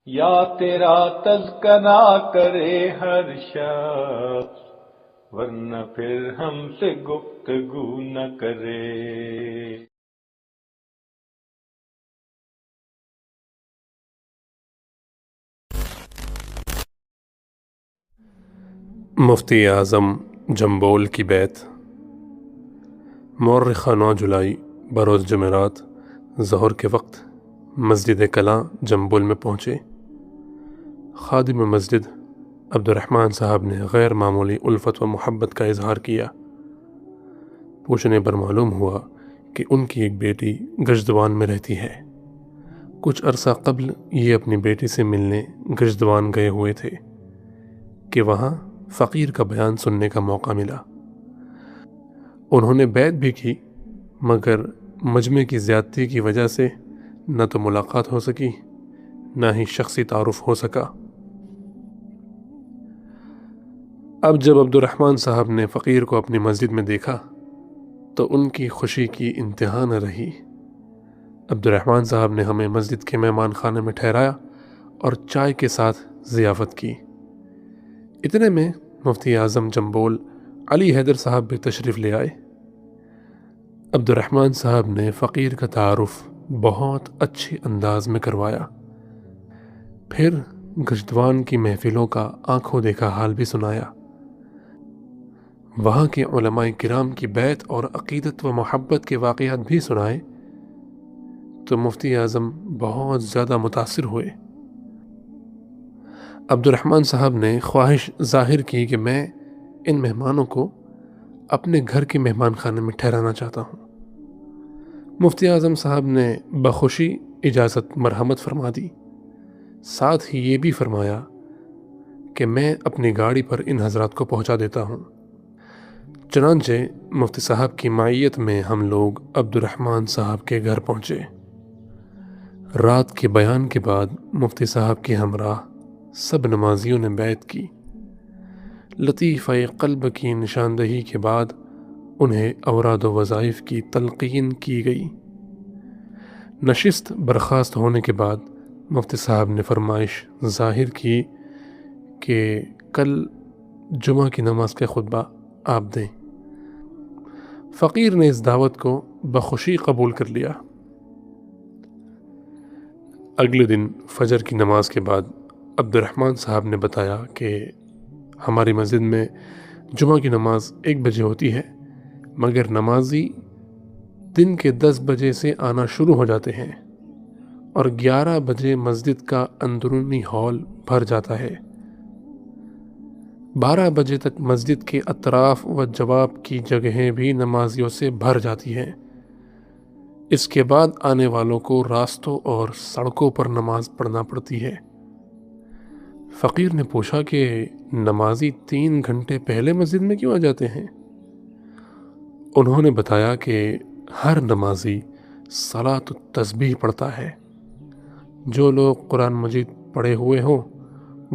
یا تیرا تذکرہ کرے ہر شخص، ورنہ پھر ہم سے گفتگو نہ کرے۔ مفتی اعظم جمبول کی بیت۔ مورخہ 9 جولائی بروز جمعرات ظہر کے وقت مسجد کلاں جمبول میں پہنچے۔ خادم مسجد عبد الرحمن صاحب نے غیر معمولی الفت و محبت کا اظہار کیا۔ پوچھنے پر معلوم ہوا کہ ان کی ایک بیٹی گجدوان میں رہتی ہے۔ کچھ عرصہ قبل یہ اپنی بیٹی سے ملنے گجدوان گئے ہوئے تھے کہ وہاں فقیر کا بیان سننے کا موقع ملا۔ انہوں نے بیعت بھی کی، مگر مجمع کی زیادتی کی وجہ سے نہ تو ملاقات ہو سکی، نہ ہی شخصی تعارف ہو سکا۔ اب جب عبد الرحمن صاحب نے فقیر کو اپنی مسجد میں دیکھا تو ان کی خوشی کی انتہا نہ رہی۔ عبد الرحمن صاحب نے ہمیں مسجد کے مہمان خانے میں ٹھہرایا اور چائے کے ساتھ ضیافت کی۔ اتنے میں مفتی اعظم جمبول علی حیدر صاحب بھی تشریف لے آئے۔ عبد الرحمن صاحب نے فقیر کا تعارف بہت اچھے انداز میں کروایا، پھر گجدوان کی محفلوں کا آنکھوں دیکھا حال بھی سنایا۔ وہاں کے علماء کرام کی بیعت اور عقیدت و محبت کے واقعات بھی سنائے تو مفتی اعظم بہت زیادہ متاثر ہوئے۔ عبد الرحمن صاحب نے خواہش ظاہر کی کہ میں ان مہمانوں کو اپنے گھر کے مہمان خانے میں ٹھہرانا چاہتا ہوں۔ مفتی اعظم صاحب نے بخوشی اجازت مرحمت فرما دی، ساتھ ہی یہ بھی فرمایا کہ میں اپنی گاڑی پر ان حضرات کو پہنچا دیتا ہوں۔ چنانچہ مفتی صاحب کی معیت میں ہم لوگ عبد الرحمن صاحب کے گھر پہنچے۔ رات کے بیان کے بعد مفتی صاحب کے ہمراہ سب نمازیوں نے بیعت کی۔ لطیفہ قلب کی نشاندہی کے بعد انہیں اوراد و وظائف کی تلقین کی گئی۔ نشست برخاست ہونے کے بعد مفتی صاحب نے فرمائش ظاہر کی کہ کل جمعہ کی نماز کا خطبہ آپ دیں۔ فقیر نے اس دعوت کو بخوشی قبول کر لیا۔ اگلے دن فجر کی نماز کے بعد عبد الرحمن صاحب نے بتایا کہ ہماری مسجد میں جمعہ کی نماز 1 بجے ہوتی ہے، مگر نمازی دن کے 10 بجے سے آنا شروع ہو جاتے ہیں اور 11 بجے مسجد کا اندرونی ہال بھر جاتا ہے۔ 12 بجے تک مسجد کے اطراف و جواب کی جگہیں بھی نمازیوں سے بھر جاتی ہیں۔ اس کے بعد آنے والوں کو راستوں اور سڑکوں پر نماز پڑھنا پڑتی ہے۔ فقیر نے پوچھا کہ نمازی 3 گھنٹے پہلے مسجد میں کیوں آ جاتے ہیں؟ انہوں نے بتایا کہ ہر نمازی صلاۃ التسبیح پڑھتا ہے۔ جو لوگ قرآن مجید پڑھے ہوئے ہوں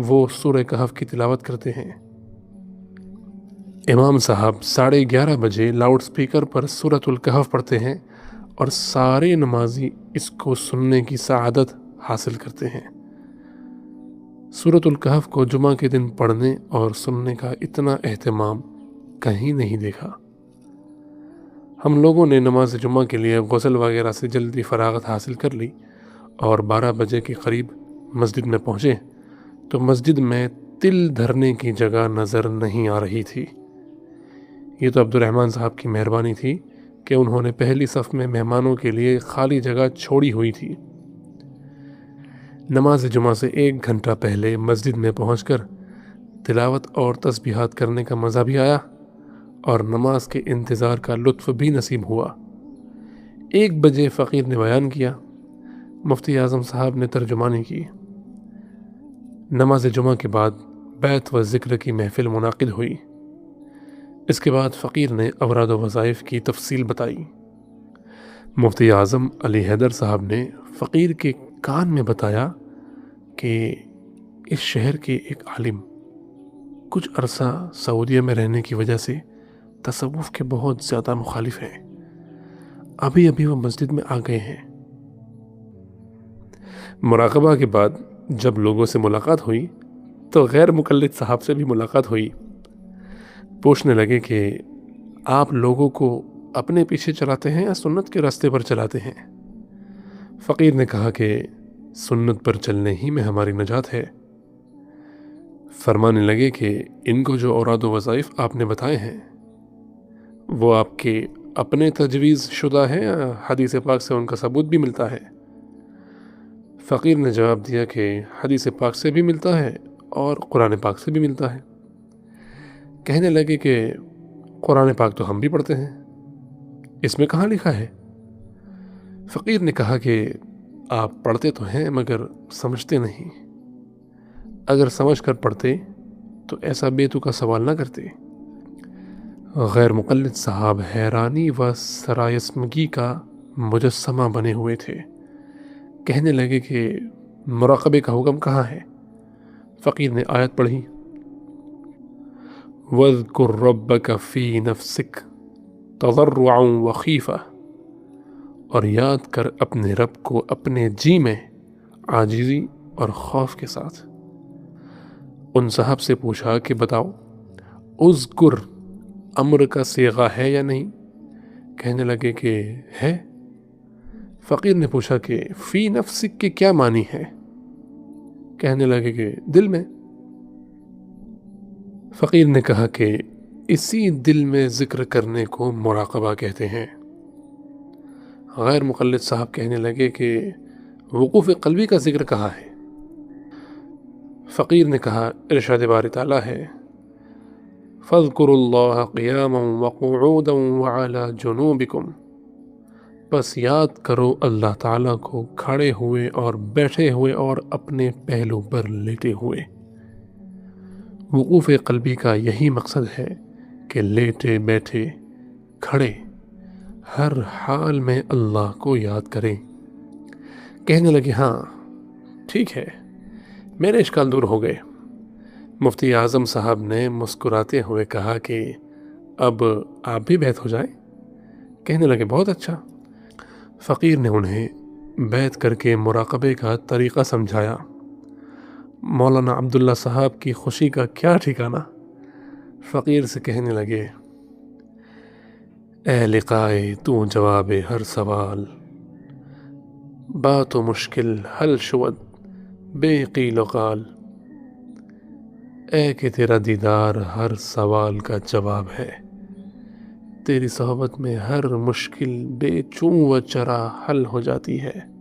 وہ سورہ کہف کی تلاوت کرتے ہیں۔ امام صاحب 11:30 بجے لاؤڈ سپیکر پر سورۃ الکہف پڑھتے ہیں اور سارے نمازی اس کو سننے کی سعادت حاصل کرتے ہیں۔ سورۃ الکہف کو جمعہ کے دن پڑھنے اور سننے کا اتنا اہتمام کہیں نہیں دیکھا۔ ہم لوگوں نے نماز جمعہ کے لیے غسل وغیرہ سے جلدی فراغت حاصل کر لی اور 12 بجے کے قریب مسجد میں پہنچے تو مسجد میں تل دھرنے کی جگہ نظر نہیں آ رہی تھی۔ یہ تو عبد الرحمن صاحب کی مہربانی تھی کہ انہوں نے پہلی صف میں مہمانوں کے لیے خالی جگہ چھوڑی ہوئی تھی۔ نماز جمعہ سے 1 گھنٹہ پہلے مسجد میں پہنچ کر تلاوت اور تسبیحات کرنے کا مزہ بھی آیا اور نماز کے انتظار کا لطف بھی نصیب ہوا۔ 1 بجے فقیر نے بیان کیا، مفتی اعظم صاحب نے ترجمانی کی۔ نماز جمعہ کے بعد بیعت و ذکر کی محفل منعقد ہوئی۔ اس کے بعد فقیر نے اوراد و وظائف کی تفصیل بتائی۔ مفتی اعظم علی حیدر صاحب نے فقیر کے کان میں بتایا کہ اس شہر کے ایک عالم کچھ عرصہ سعودیہ میں رہنے کی وجہ سے تصوف کے بہت زیادہ مخالف ہیں، ابھی وہ مسجد میں آ گئے ہیں۔ مراقبہ کے بعد جب لوگوں سے ملاقات ہوئی تو غیر مقلد صاحب سے بھی ملاقات ہوئی۔ پوچھنے لگے کہ آپ لوگوں کو اپنے پیچھے چلاتے ہیں یا سنت کے راستے پر چلاتے ہیں؟ فقیر نے کہا کہ سنت پر چلنے ہی میں ہماری نجات ہے۔ فرمانے لگے کہ ان کو جو اوراد و وظائف آپ نے بتائے ہیں وہ آپ کے اپنے تجویز شدہ ہے یا حدیث پاک سے ان کا ثبوت بھی ملتا ہے؟ فقیر نے جواب دیا کہ حدیث پاک سے بھی ملتا ہے اور قرآن پاک سے بھی ملتا ہے۔ کہنے لگے کہ قرآن پاک تو ہم بھی پڑھتے ہیں، اس میں کہاں لکھا ہے؟ فقیر نے کہا کہ آپ پڑھتے تو ہیں مگر سمجھتے نہیں، اگر سمجھ کر پڑھتے تو ایسا بے تکا سوال نہ کرتے۔ غیر مقلد صاحب حیرانی و سراسیمگی کا مجسمہ بنے ہوئے تھے۔ کہنے لگے کہ مراقبے کا حکم کہاں ہے؟ فقیر نے آیت پڑھی، وَاذْكُرْ رَبَّكَ فِي نَفْسِكَ تَضَرُّعًا وَخِيفَةً، اور یاد کر اپنے رب کو اپنے جی میں عاجزی اور خوف کے ساتھ۔ ان صاحب سے پوچھا کہ بتاؤ اذکر امر کا صیغہ ہے یا نہیں؟ کہنے لگے کہ ہے۔ فقیر نے پوچھا کہ فی نفسک کے کیا معنی ہے؟ کہنے لگے کہ دل میں۔ فقیر نے کہا کہ اسی دل میں ذکر کرنے کو مراقبہ کہتے ہیں۔ غیر مقلد صاحب کہنے لگے کہ وقوف قلبی کا ذکر کہاں ہے؟ فقیر نے کہا ارشاد باری تعالیٰ ہے، فَاذْكُرُوا اللَّهَ قِيَامًا وَقُعُودًا وَعَلَى جُنُوبِكُمْ، بس یاد کرو اللہ تعالیٰ کو کھڑے ہوئے اور بیٹھے ہوئے اور اپنے پہلو پر لیٹے ہوئے۔ وقوف قلبی کا یہی مقصد ہے کہ لیٹے بیٹھے کھڑے ہر حال میں اللہ کو یاد کریں۔ کہنے لگے ہاں ٹھیک ہے، میرے اشکال دور ہو گئے۔ مفتی اعظم صاحب نے مسکراتے ہوئے کہا کہ اب آپ بھی بیت ہو جائیں۔ کہنے لگے بہت اچھا۔ فقیر نے انہیں بیت کر کے مراقبے کا طریقہ سمجھایا۔ مولانا عبداللہ صاحب کی خوشی کا کیا ٹھکانہ۔ فقیر سے کہنے لگے اے لقائے تو جواب ہر سوال، بات و مشکل حل شود بے قیل و قال، اے کہ تیرا دیدار ہر سوال کا جواب ہے، تیری صحبت میں ہر مشکل بے چوں و چرا حل ہو جاتی ہے۔